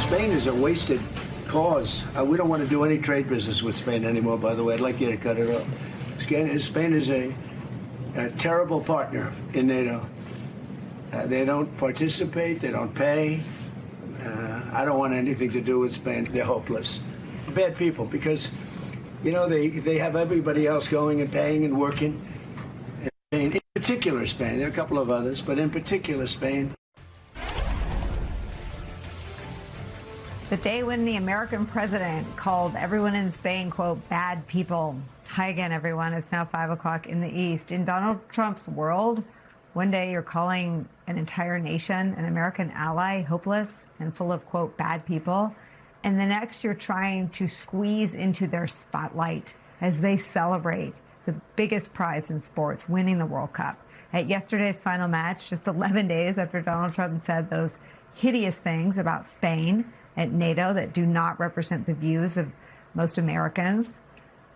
Spain is a wasted cause. We don't want to do any trade business with Spain anymore, by the way. I'd like you to cut it off. Spain is a terrible partner in NATO. They don't participate. They don't pay. I don't want anything to do with Spain. They're hopeless. Bad people, because, you know, they have everybody else going and paying and working. In particular, Spain. There are a couple of others, but in particular, Spain. The day when the American president called everyone in Spain, quote, bad people. Hi again, everyone. It's now 5 o'clock in the East. In Donald Trump's world, one day you're calling an entire nation, an American ally, hopeless and full of, quote, bad people. And the next you're trying to squeeze into their spotlight as they celebrate the biggest prize in sports, winning the World Cup. At yesterday's final match, just 11 days after Donald Trump said those hideous things about Spain at NATO that do not represent the views of most Americans,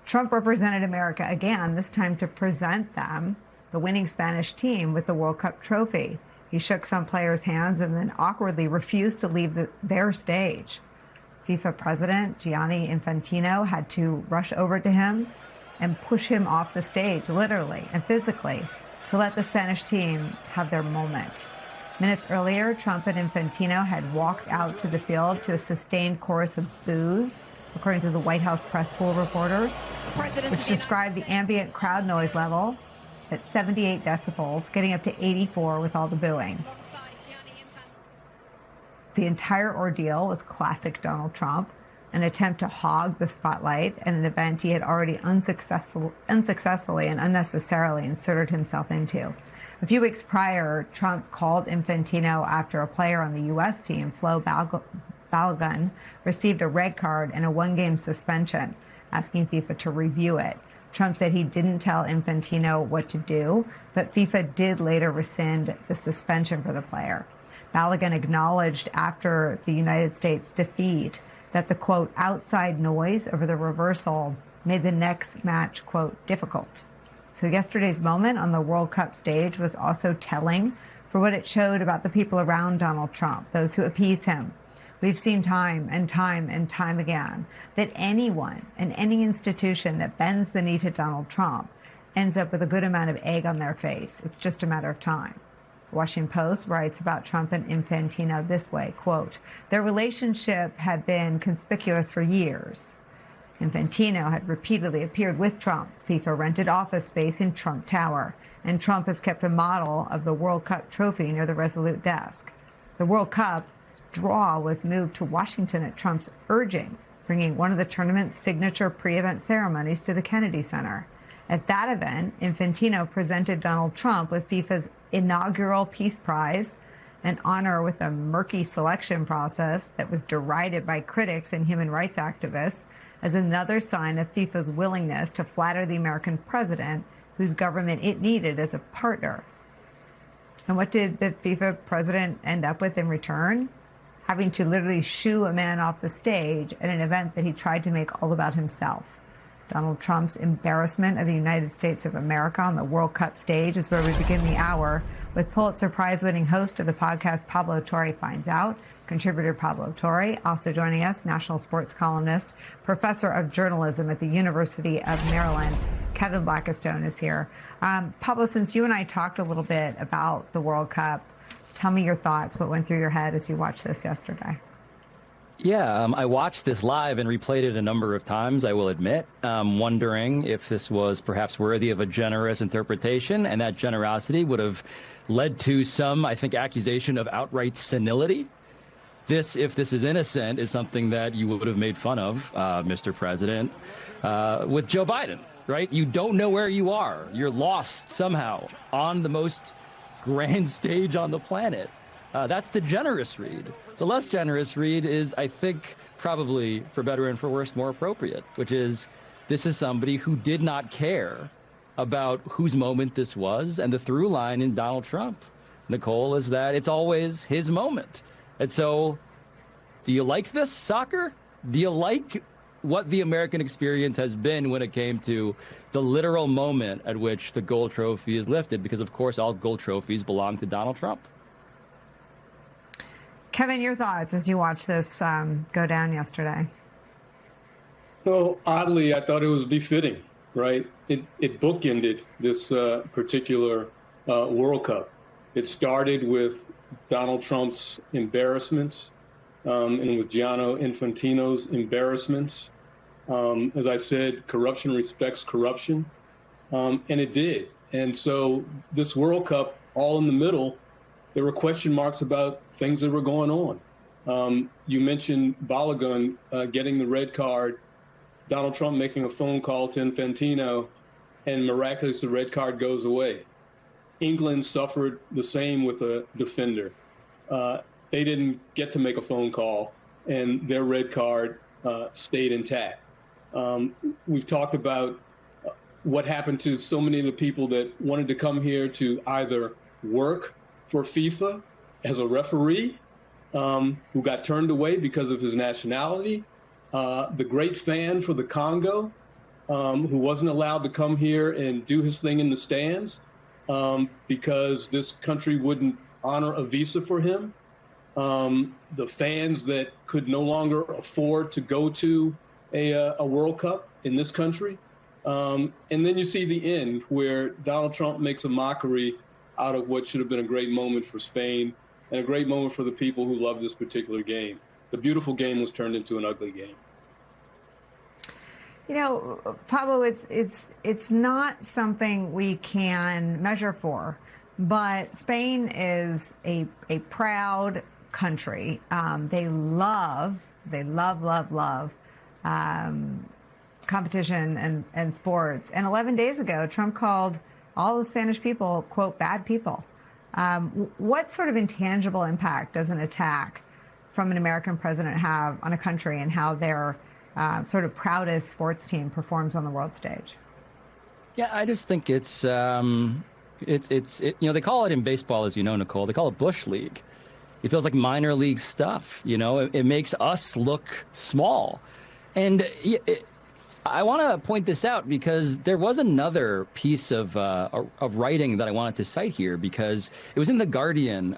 Trump represented America again, this time to present them, the winning Spanish team, with the World Cup trophy. He shook some players' hands and then awkwardly refused to leave their stage. FIFA president Gianni Infantino had to rush over to him and push him off the stage, literally and physically, to let the Spanish team have their moment. Minutes earlier, Trump and Infantino had walked out to the field to a sustained chorus of boos, according to the White House press pool reporters, which described the ambient crowd noise level at 78 decibels, getting up to 84 with all the booing. The entire ordeal was classic Donald Trump, an attempt to hog the spotlight at an event he had already unsuccessfully and unnecessarily inserted himself into. A few weeks prior, Trump called Infantino after a player on the U.S. team, Flo Balogun, received a red card and a one-game suspension, asking FIFA to review it. Trump said he didn't tell Infantino what to do, but FIFA did later rescind the suspension for the player. Balogun acknowledged after the United States defeat that the, quote, outside noise over the reversal made the next match, quote, difficult. So yesterday's moment on the World Cup stage was also telling for what it showed about the people around Donald Trump, those who appease him. We've seen time and time and time again that anyone and any institution that bends the knee to Donald Trump ends up with a good amount of egg on their face. It's just a matter of time. The Washington Post writes about Trump and Infantino this way, quote, their relationship had been conspicuous for years. Infantino had repeatedly appeared with Trump. FIFA rented office space in Trump Tower, and Trump has kept a model of the World Cup trophy near the Resolute desk. The World Cup draw was moved to Washington at Trump's urging, bringing one of the tournament's signature pre-event ceremonies to the Kennedy Center. At that event, Infantino presented Donald Trump with FIFA's inaugural Peace Prize, an honor with a murky selection process that was derided by critics and human rights activists as another sign of FIFA's willingness to flatter the American president, whose government it needed as a partner. And what did the FIFA president end up with in return? Having to literally shoo a man off the stage at an event that he tried to make all about himself. Donald Trump's embarrassment of the United States of America on the World Cup stage is where we begin the hour with Pulitzer Prize-winning host of the podcast, Pablo Torre Finds Out. Contributor Pablo Torre, also joining us, national sports columnist, professor of journalism at the University of Maryland. Kevin Blackistone is here. Pablo, since you and I talked a little bit about the World Cup, tell me your thoughts, what went through your head as you watched this yesterday. Yeah, I watched this live and replayed it a number of times, I will admit, wondering if this was perhaps worthy of a generous interpretation, and that generosity would have led to some, I think, accusation of outright senility. This, if this is innocent, is something that you would have made fun of, Mr. President, with Joe Biden, right? You don't know where you are. You're lost somehow on the most grand stage on the planet. That's the generous read. The less generous read is, I think, probably, for better and for worse, more appropriate, which is this is somebody who did not care about whose moment this was. And the through line in Donald Trump, Nicole, is that it's always his moment. And so, do you like this soccer? Do you like what the American experience has been when it came to the literal moment at which the gold trophy is lifted? Because, of course, all gold trophies belong to Donald Trump. Kevin, your thoughts as you watched this go down yesterday? Well, oddly, I thought it was befitting, right? It bookended this particular World Cup. It started with Donald Trump's embarrassments and with Gianni Infantino's embarrassments. As I said, corruption respects corruption, and it did. And so this World Cup, all in the middle, there were question marks about things that were going on. You mentioned Balogun getting the red card, Donald Trump making a phone call to Infantino, and miraculously the red card goes away. England suffered the same with a defender. They didn't get to make a phone call, and their red card stayed intact. We've talked about what happened to so many of the people that wanted to come here to either work for FIFA as a referee, who got turned away because of his nationality, the great fan for the Congo, who wasn't allowed to come here and do his thing in the stands because this country wouldn't honor a visa for him, the fans that could no longer afford to go to a World Cup in this country. And then you see the end where Donald Trump makes a mockery out of what should have been a great moment for Spain and a great moment for the people who love this particular game. The beautiful game was turned into an ugly game. You know, Pablo, it's not something we can measure for, but Spain is a proud country. They love competition and sports. And 11 days ago, Trump called all the Spanish people, quote, bad people. What sort of intangible impact does an attack from an American president have on a country and how their sort of proudest sports team performs on the world stage? Yeah, I just think it's you know, they call it in baseball, as you know, Nicole, they call it Bush League. It feels like minor league stuff. You know, it makes us look small. And I want to point this out because there was another piece of writing that I wanted to cite here, because it was in The Guardian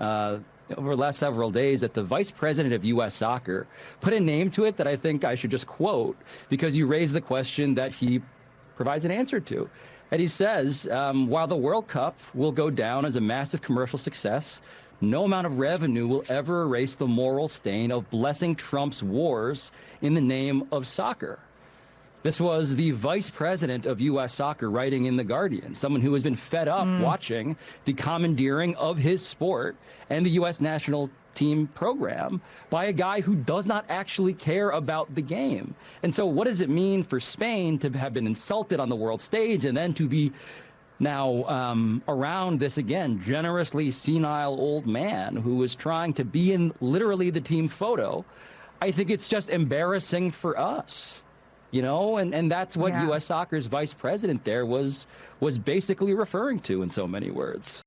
over the last several days that the vice president of U.S. Soccer put a name to it that I think I should just quote, because you raised the question that he provides an answer to. And he says, while the World Cup will go down as a massive commercial success, no amount of revenue will ever erase the moral stain of blessing Trump's wars in the name of soccer. This was the vice president of U.S. Soccer writing in The Guardian, someone who has been fed up watching the commandeering of his sport and the U.S. national team program by a guy who does not actually care about the game. And so what does it mean for Spain to have been insulted on the world stage and then to be now around this, again, generously senile old man who is trying to be in literally the team photo? I think it's just embarrassing for us. You know, and that's what U.S. Soccer's vice president there was basically referring to in so many words.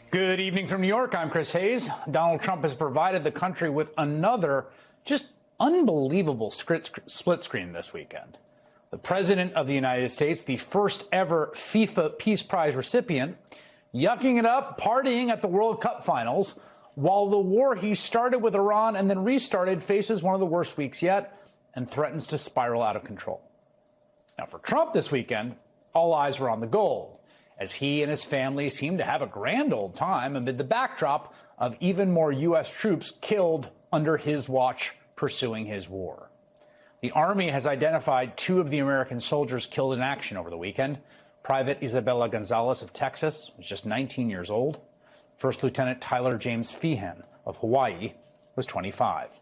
Good evening from New York. I'm Chris Hayes. Donald Trump has provided the country with another just unbelievable split screen this weekend. The president of the United States, the first ever FIFA Peace Prize recipient, yucking it up, partying at the World Cup finals, while the war he started with Iran and then restarted faces one of the worst weeks yet and threatens to spiral out of control. Now, for Trump this weekend, all eyes were on the gold, as he and his family seemed to have a grand old time amid the backdrop of even more U.S. troops killed under his watch pursuing his war. The Army has identified 2 of the American soldiers killed in action over the weekend. Private Isabella Gonzalez of Texas was just 19 years old. First Lieutenant Tyler James Feehan of Hawaii was 25.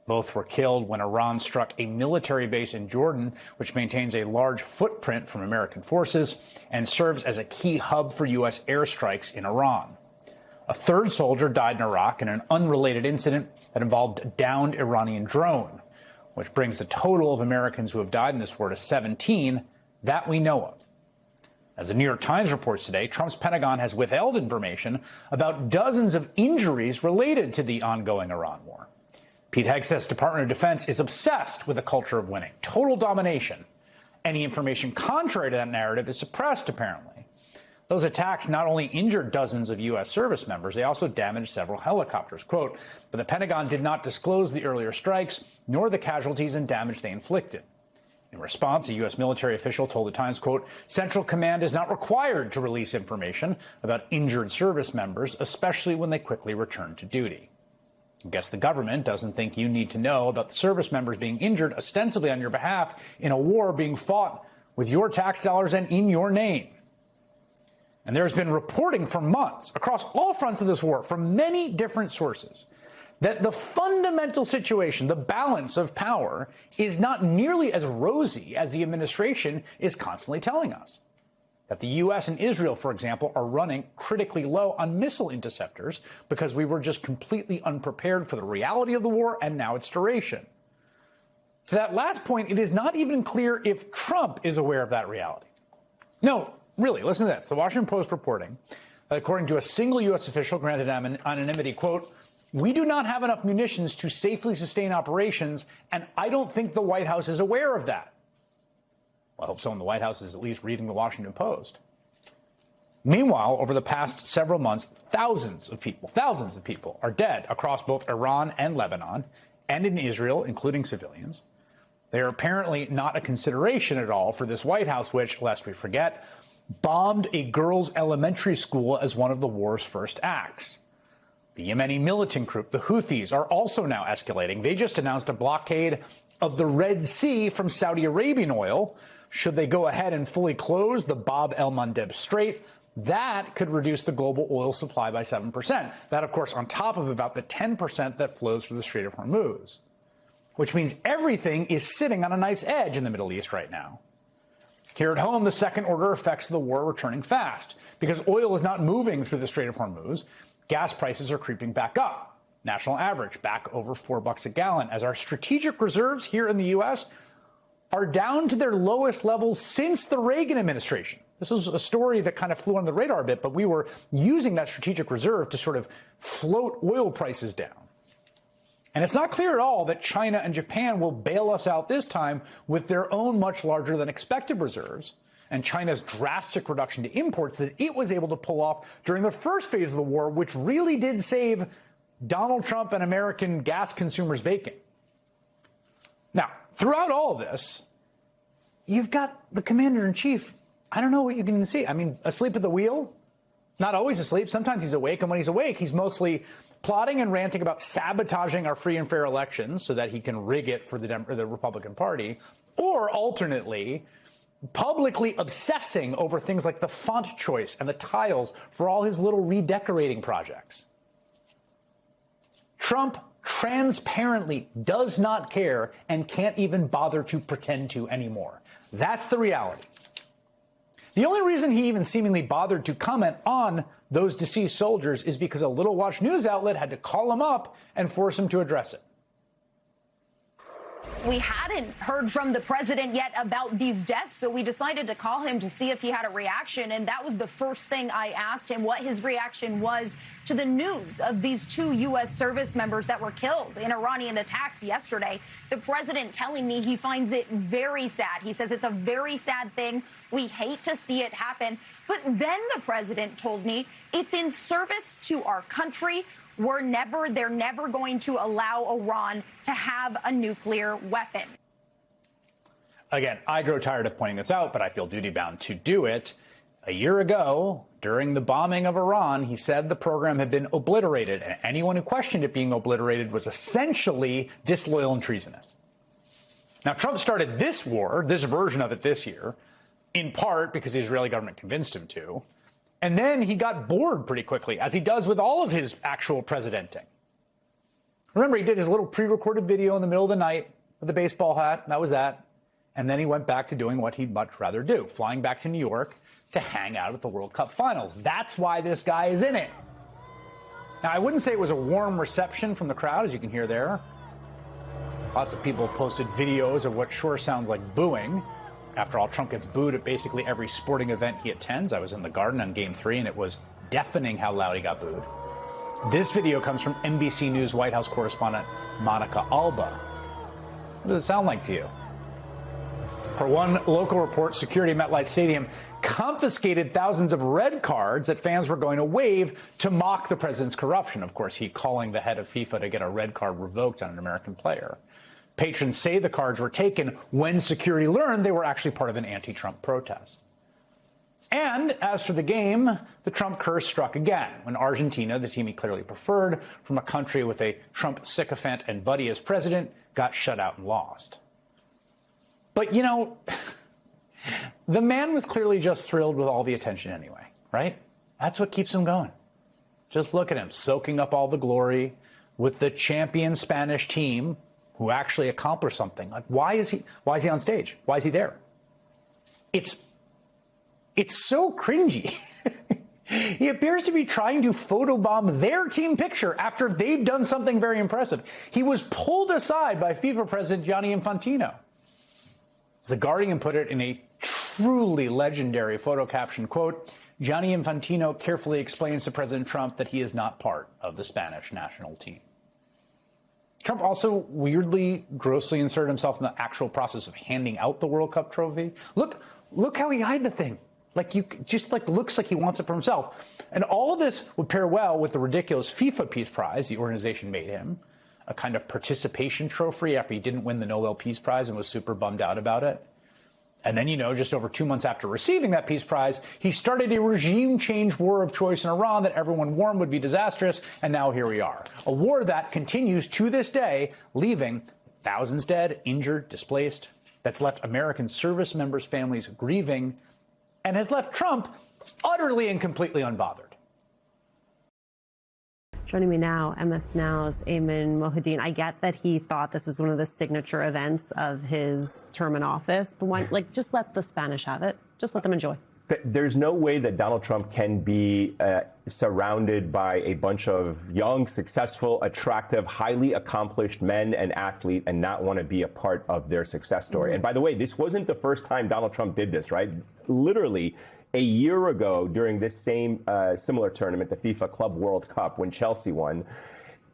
Both were killed when Iran struck a military base in Jordan, which maintains a large footprint from American forces and serves as a key hub for U.S. airstrikes in Iran. A third soldier died in Iraq in an unrelated incident that involved a downed Iranian drone, which brings the total of Americans who have died in this war to 17 that we know of. As the New York Times reports today, Trump's Pentagon has withheld information about dozens of injuries related to the ongoing Iran war. Pete Hegseth's Department of Defense is obsessed with a culture of winning, total domination. Any information contrary to that narrative is suppressed, apparently. Those attacks not only injured dozens of U.S. service members, they also damaged several helicopters. Quote, but the Pentagon did not disclose the earlier strikes, nor the casualties and damage they inflicted. In response, a U.S. military official told the Times, quote, Central Command is not required to release information about injured service members, especially when they quickly return to duty. I guess the government doesn't think you need to know about the service members being injured ostensibly on your behalf in a war being fought with your tax dollars and in your name. And there's been reporting for months across all fronts of this war from many different sources that the fundamental situation, the balance of power, is not nearly as rosy as the administration is constantly telling us. That the U.S. and Israel, for example, are running critically low on missile interceptors because we were just completely unprepared for the reality of the war and now its duration. To that last point, it is not even clear if Trump is aware of that reality. No, really, listen to this. The Washington Post reporting, according to a single U.S. official granted anonymity, quote, we do not have enough munitions to safely sustain operations, and I don't think the White House is aware of that. Well, I hope someone in the White House is at least reading the Washington Post. Meanwhile, over the past several months, thousands of people are dead across both Iran and Lebanon, and in Israel, including civilians. They are apparently not a consideration at all for this White House, which, lest we forget, bombed a girls' elementary school as one of the war's first acts. The Yemeni militant group, the Houthis, are also now escalating. They just announced a blockade of the Red Sea from Saudi Arabian oil. Should they go ahead and fully close the Bab el-Mandeb Strait, that could reduce the global oil supply by 7%. That, of course, on top of about the 10% that flows through the Strait of Hormuz, which means everything is sitting on a nice edge in the Middle East right now. Here at home, the second-order effects of the war are returning fast. Because oil is not moving through the Strait of Hormuz, gas prices are creeping back up. National average back over $4 a gallon, as our strategic reserves here in the U.S. are down to their lowest levels since the Reagan administration. This was a story that kind of flew under the radar a bit, but we were using that strategic reserve to sort of float oil prices down. And it's not clear at all that China and Japan will bail us out this time with their own much larger than expected reserves and China's drastic reduction to imports that it was able to pull off during the first phase of the war, which really did save Donald Trump and American gas consumers bacon. Now, throughout all of this, you've got the commander-in-chief. I don't know what you can see. I mean, asleep at the wheel? Not always asleep. Sometimes he's awake. And when he's awake, he's mostly plotting and ranting about sabotaging our free and fair elections so that he can rig it for the Republican Party. Or alternately, publicly obsessing over things like the font choice and the tiles for all his little redecorating projects. Trump transparently does not care and can't even bother to pretend to anymore. That's the reality. The only reason he even seemingly bothered to comment on those deceased soldiers is because a Little Watch news outlet had to call him up and force him to address it. We hadn't heard from the president yet about these deaths, so we decided to call him to see if he had a reaction. And that was the first thing I asked him, what his reaction was to the news of these 2 U.S. service members that were killed in Iranian attacks yesterday. The president telling me he finds it very sad. He says it's a very sad thing. We hate to see it happen. But then the president told me it's in service to our country. They're never going to allow Iran to have a nuclear weapon. Again, I grow tired of pointing this out, but I feel duty-bound to do it. A year ago, during the bombing of Iran, he said the program had been obliterated, and anyone who questioned it being obliterated was essentially disloyal and treasonous. Now, Trump started this war, this version of it this year, in part because the Israeli government convinced him to. And then he got bored pretty quickly, as he does with all of his actual presidenting. Remember, he did his little pre-recorded video in the middle of the night with a baseball hat. That was that. And then he went back to doing what he'd much rather do, flying back to New York to hang out at the World Cup finals. That's why this guy is in it. Now, I wouldn't say it was a warm reception from the crowd, as you can hear there. Lots of people posted videos of what sure sounds like booing. After all, Trump gets booed at basically every sporting event he attends. I was in the Garden on Game 3, and it was deafening how loud he got booed. This video comes from NBC News White House correspondent Monica Alba. What does it sound like to you? Per one local report, security at MetLife Stadium confiscated thousands of red cards that fans were going to wave to mock the president's corruption. Of course, he calling the head of FIFA to get a red card revoked on an American player. Patrons say the cards were taken when security learned they were actually part of an anti-Trump protest. And as for the game, the Trump curse struck again when Argentina, the team he clearly preferred from a country with a Trump sycophant and buddy as president, got shut out and lost. But, you know, the man was clearly just thrilled with all the attention anyway, right? That's what keeps him going. Just look at him soaking up all the glory with the champion Spanish team who actually accomplished something. Like, why is he on stage? Why is he there? It's so cringy. He appears to be trying to photobomb their team picture after they've done something very impressive. He was pulled aside by FIFA President Gianni Infantino. As The Guardian put it in a truly legendary photo caption, quote, Gianni Infantino carefully explains to President Trump that he is not part of the Spanish national team. Trump also weirdly, grossly inserted himself in the actual process of handing out the World Cup trophy. Look how he eyed the thing. Looks like he wants it for himself. And all of this would pair well with the ridiculous FIFA Peace Prize the organization made him, a kind of participation trophy after he didn't win the Nobel Peace Prize and was super bummed out about it. And then, just over 2 months after receiving that Peace Prize, he started a regime change war of choice in Iran that everyone warned would be disastrous. And now here we are. A war that continues to this day, leaving thousands dead, injured, displaced. That's left American service members' families grieving and has left Trump utterly and completely unbothered. Joining me now, MS Now's Ayman Mohyeldin. I get that he thought this was one of the signature events of his term in office, but why, just let the Spanish have it. Just let them enjoy. There's no way that Donald Trump can be surrounded by a bunch of young, successful, attractive, highly accomplished men and athletes and not want to be a part of their success story. Mm-hmm. And by the way, this wasn't the first time Donald Trump did this, right? Literally a year ago during this same similar tournament, the FIFA Club World Cup, when Chelsea won,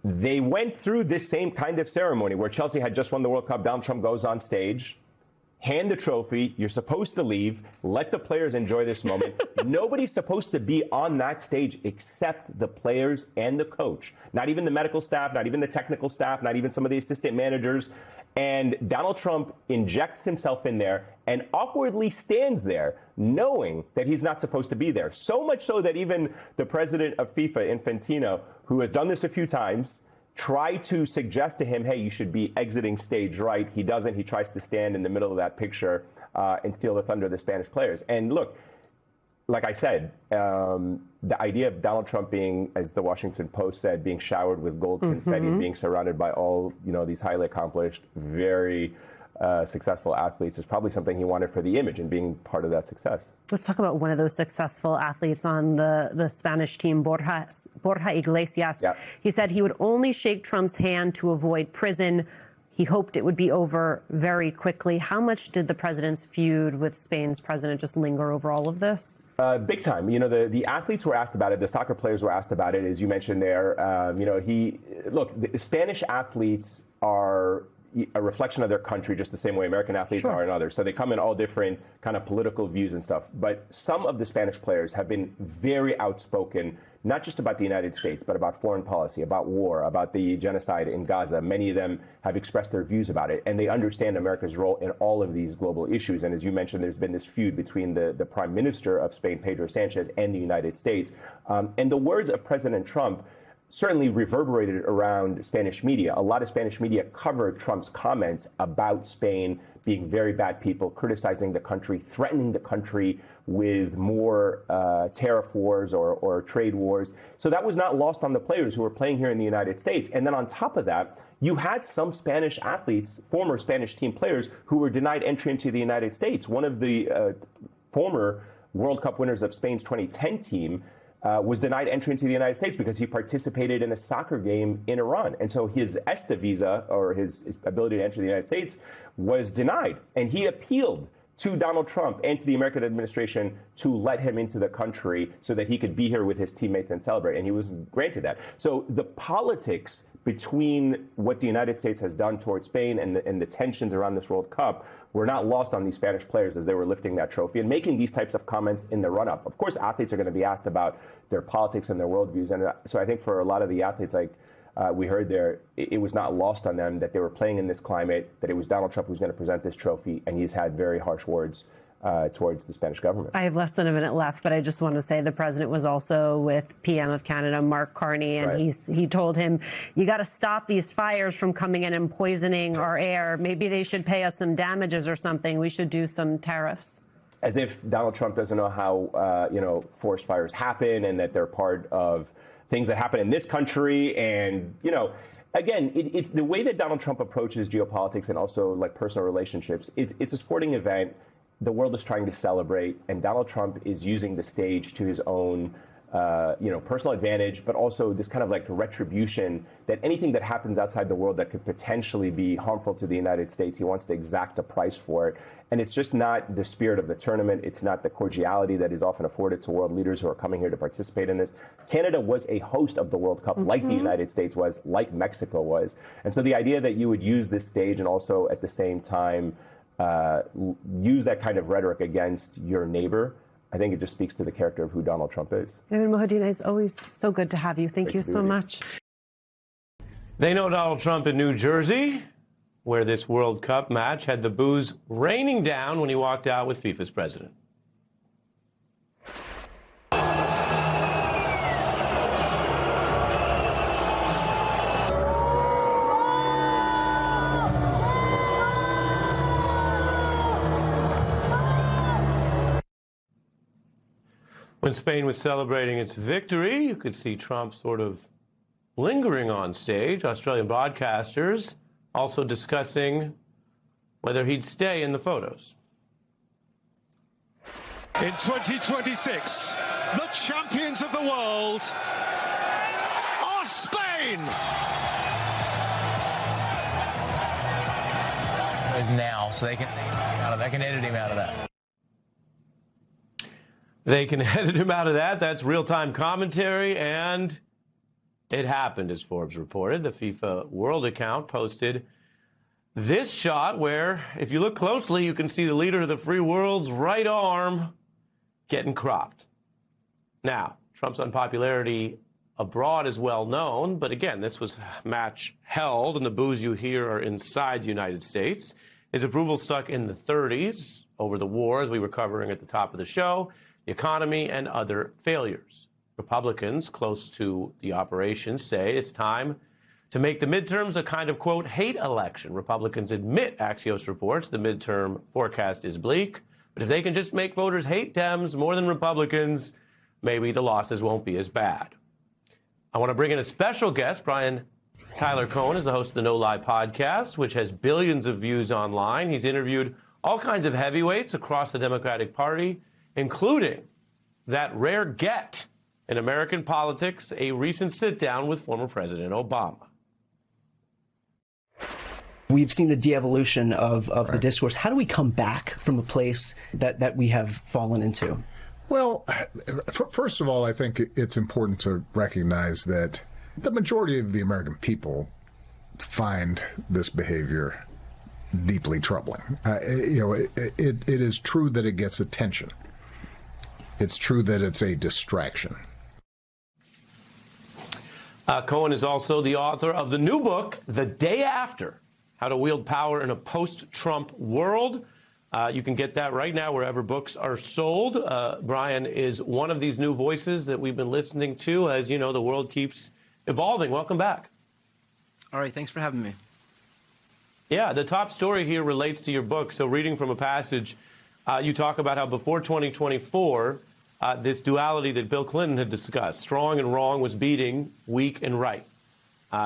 they went through this same kind of ceremony where Chelsea had just won the World Cup. Donald Trump goes on stage, hand the trophy, you're supposed to leave, let the players enjoy this moment. Nobody's supposed to be on that stage except the players and the coach. Not even the medical staff, not even the technical staff, not even some of the assistant managers. And Donald Trump injects himself in there and awkwardly stands there knowing that he's not supposed to be there. So much so that even the president of FIFA, Infantino, who has done this a few times, try to suggest to him, hey, you should be exiting stage right. He doesn't. He tries to stand in the middle of that picture and steal the thunder of the Spanish players. And look, like I said, the idea of Donald Trump being, as the Washington Post said, being showered with gold confetti, being surrounded by all, these highly accomplished, very successful athletes is probably something he wanted for the image and being part of that success. Let's talk about one of those successful athletes on the Spanish team, Borja Iglesias. Yep. He said he would only shake Trump's hand to avoid prison. He hoped it would be over very quickly. How much did the president's feud with Spain's president just linger over all of this? Big time. The athletes were asked about it. The soccer players were asked about it, as you mentioned there. The Spanish athletes are a reflection of their country just the same way American athletes are in others. So they come in all different kind of political views and stuff. But some of the Spanish players have been very outspoken, not just about the United States, but about foreign policy, about war, about the genocide in Gaza. Many of them have expressed their views about it, and they understand America's role in all of these global issues. And as you mentioned, there's been this feud between the Prime Minister of Spain, Pedro Sanchez, and the United States. And the words of President Trump certainly reverberated around Spanish media. A lot of Spanish media covered Trump's comments about Spain being very bad people, criticizing the country, threatening the country with more tariff wars or trade wars. So that was not lost on the players who were playing here in the United States. And then on top of that, you had some Spanish athletes, former Spanish team players, who were denied entry into the United States. One of the former World Cup winners of Spain's 2010 team was denied entry into the United States because he participated in a soccer game in Iran. And so his ESTA visa, or his ability to enter the United States, was denied. And he appealed to Donald Trump and to the American administration to let him into the country so that he could be here with his teammates and celebrate. And he was granted that. So the politics between what the United States has done towards Spain and the tensions around this World Cup were not lost on these Spanish players as they were lifting that trophy and making these types of comments in the run-up. Of course, athletes are going to be asked about their politics and their worldviews. And so I think for a lot of the athletes, like we heard there, it was not lost on them that they were playing in this climate, that it was Donald Trump who's going to present this trophy, and he's had very harsh words towards the Spanish government. I have less than a minute left, but I just want to say the president was also with PM of Canada, Mark Carney, and right. he told him, you got to stop these fires from coming in and poisoning our air. Maybe they should pay us some damages or something. We should do some tariffs. As if Donald Trump doesn't know how, forest fires happen and that they're part of things that happen in this country. And, again, it's the way that Donald Trump approaches geopolitics and also like personal relationships. It's a sporting event. The world is trying to celebrate, and Donald Trump is using the stage to his own, personal advantage, but also this kind of like retribution that anything that happens outside the world that could potentially be harmful to the United States, he wants to exact a price for it. And it's just not the spirit of the tournament. It's not the cordiality that is often afforded to world leaders who are coming here to participate in this. Canada was a host of the World Cup, like the United States was, like Mexico was. And so the idea that you would use this stage and also at the same time use that kind of rhetoric against your neighbor, I think it just speaks to the character of who Donald Trump is. Ayman Mohadina, it's always so good to have you. Thank you so much. They know Donald Trump in New Jersey, where this World Cup match had the booze raining down when he walked out with FIFA's president. When Spain was celebrating its victory, you could see Trump sort of lingering on stage. Australian broadcasters also discussing whether he'd stay in the photos. In 2026, the champions of the world are Spain! It's now, so they can edit him out of that. They can edit him out of that. That's real-time commentary, and it happened, as Forbes reported. The FIFA World account posted this shot where, if you look closely, you can see the leader of the free world's right arm getting cropped. Now, Trump's unpopularity abroad is well known, but again, this was a match held, and the boos you hear are inside the United States. His approval stuck in the 30s over the war, as we were covering at the top of the show, the economy, and other failures. Republicans close to the operation say it's time to make the midterms a kind of, quote, hate election. Republicans admit, Axios reports, the midterm forecast is bleak. But if they can just make voters hate Dems more than Republicans, maybe the losses won't be as bad. I want to bring in a special guest. Brian Tyler Cohen is the host of the No Lie podcast, which has billions of views online. He's interviewed all kinds of heavyweights across the Democratic Party, including that rare get in American politics, a recent sit-down with former President Obama. We've seen the de-evolution of the discourse. How do we come back from a place that we have fallen into? Well, first of all, I think it's important to recognize that the majority of the American people find this behavior deeply troubling. It is true that it gets attention. It's true that it's a distraction. Cohen is also the author of the new book, The Day After: How to Wield Power in a Post-Trump World. You can get that right now wherever books are sold. Brian is one of these new voices that we've been listening to. As you know, the world keeps evolving. Welcome back. All right, thanks for having me. Yeah, the top story here relates to your book. So reading from a passage, you talk about how before 2024, this duality that Bill Clinton had discussed, strong and wrong, was beating weak and right.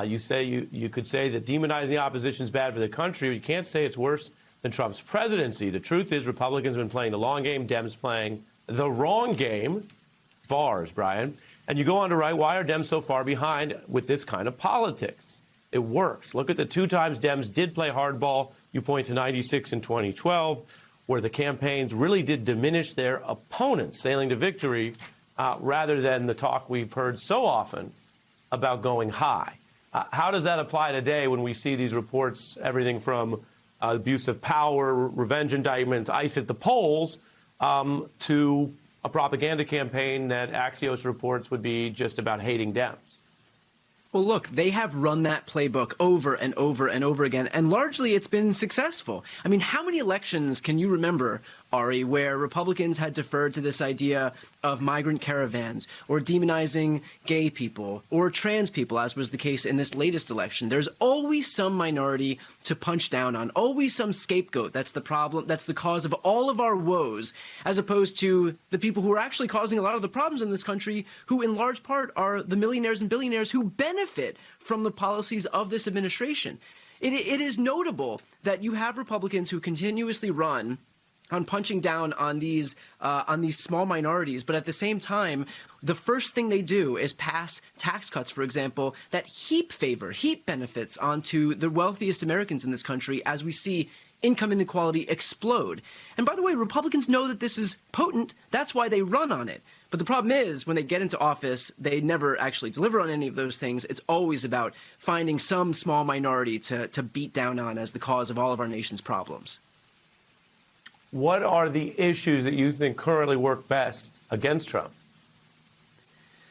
You say you could say that demonizing the opposition is bad for the country, but you can't say it's worse than Trump's presidency. The truth is Republicans have been playing the long game, Dems playing the wrong game. Bars, Brian. And you go on to write, why are Dems so far behind with this kind of politics? It works. Look at the two times Dems did play hardball. You point to 96 and 2012, where the campaigns really did diminish their opponents sailing to victory rather than the talk we've heard so often about going high. How does that apply today when we see these reports, everything from abuse of power, revenge indictments, ICE at the polls, to a propaganda campaign that Axios reports would be just about hating Dems? Well, look, they have run that playbook over and over and over again, and largely it's been successful. I mean, how many elections can you remember, Ari, where Republicans had deferred to this idea of migrant caravans or demonizing gay people or trans people, as was the case in this latest election? There's always some minority to punch down on, always some scapegoat. That's the problem. That's the cause of all of our woes, as opposed to the people who are actually causing a lot of the problems in this country, who in large part are the millionaires and billionaires who benefit from the policies of this administration. It is notable that you have Republicans who continuously run on punching down on these small minorities, but at the same time, the first thing they do is pass tax cuts, for example, that heap benefits onto the wealthiest Americans in this country, as we see income inequality explode. And by the way, Republicans know that this is potent. That's why they run on it. But the problem is, when they get into office, they never actually deliver on any of those things. It's always about finding some small minority to beat down on as the cause of all of our nation's problems. What are the issues that you think currently work best against Trump?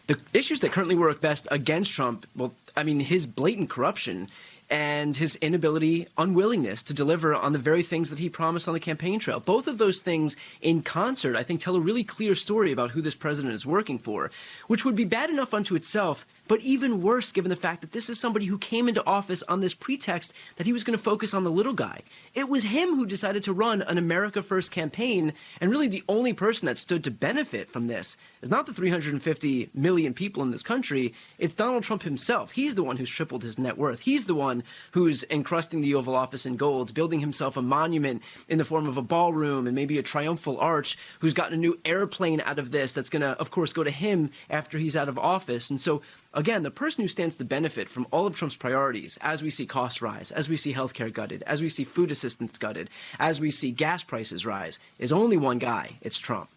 The issues that currently work best against Trump, well, I mean, his blatant corruption and his unwillingness to deliver on the very things that he promised on the campaign trail. Both of those things in concert, I think, tell a really clear story about who this president is working for, which would be bad enough unto itself, but even worse given the fact that this is somebody who came into office on this pretext that he was going to focus on the little guy. It was him who decided to run an America First campaign, and really the only person that stood to benefit from this is not the 350 million people in this country, it's Donald Trump himself. He's the one who's tripled his net worth. He's the one who's encrusting the Oval Office in gold, building himself a monument in the form of a ballroom and maybe a triumphal arch, who's gotten a new airplane out of this that's going to, of course, go to him after he's out of office. And so, again, the person who stands to benefit from all of Trump's priorities, as we see costs rise, as we see healthcare gutted, as we see food assistance gutted, as we see gas prices rise, is only one guy. It's Trump.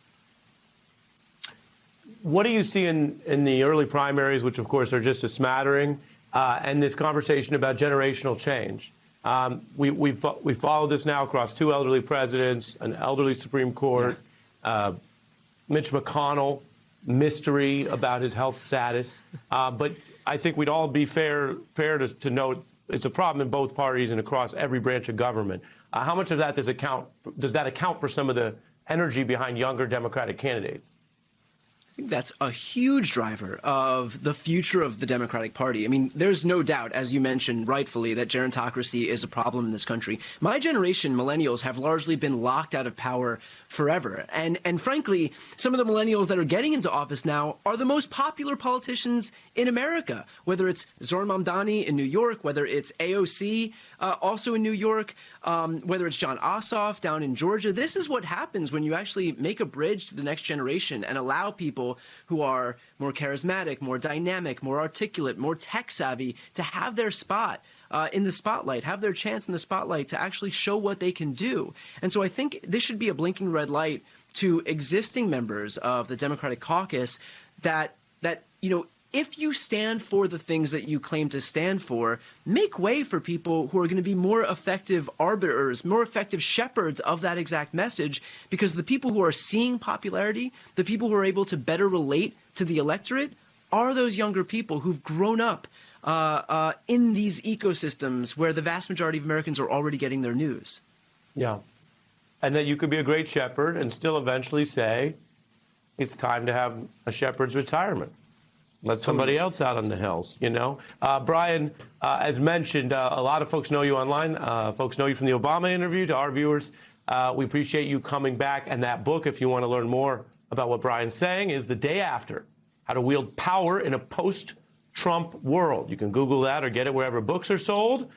What do you see in the early primaries, which, of course, are just a smattering, and this conversation about generational change? We follow this now across two elderly presidents, an elderly Supreme Court, Mitch McConnell, mystery about his health status. But I think we'd all be fair to note it's a problem in both parties and across every branch of government. How much of that does that account for some of the energy behind younger Democratic candidates? I think that's a huge driver of the future of the Democratic Party. I mean, there's no doubt, as you mentioned rightfully, that gerontocracy is a problem in this country. My generation, millennials, have largely been locked out of power forever. And frankly, some of the millennials that are getting into office now are the most popular politicians in America, whether it's Zohran Mamdani in New York, whether it's AOC also in New York, whether it's Jon Ossoff down in Georgia. This is what happens when you actually make a bridge to the next generation and allow people who are more charismatic, more dynamic, more articulate, more tech savvy to have their spot in the spotlight, have their chance in the spotlight to actually show what they can do. And so I think this should be a blinking red light to existing members of the Democratic caucus that if you stand for the things that you claim to stand for, make way for people who are going to be more effective arbiters, more effective shepherds of that exact message, because the people who are seeing popularity, the people who are able to better relate to the electorate, are those younger people who've grown up in these ecosystems where the vast majority of Americans are already getting their news. Yeah. And that you could be a great shepherd and still eventually say, it's time to have a shepherd's retirement. Let somebody else out on the hills, Brian, as mentioned, a lot of folks know you online. Folks know you from the Obama interview. To our viewers, we appreciate you coming back. And that book, if you want to learn more about what Brian's saying, is The Day After, How to Wield Power in a Post-Trump World. You can Google that or get it wherever books are sold.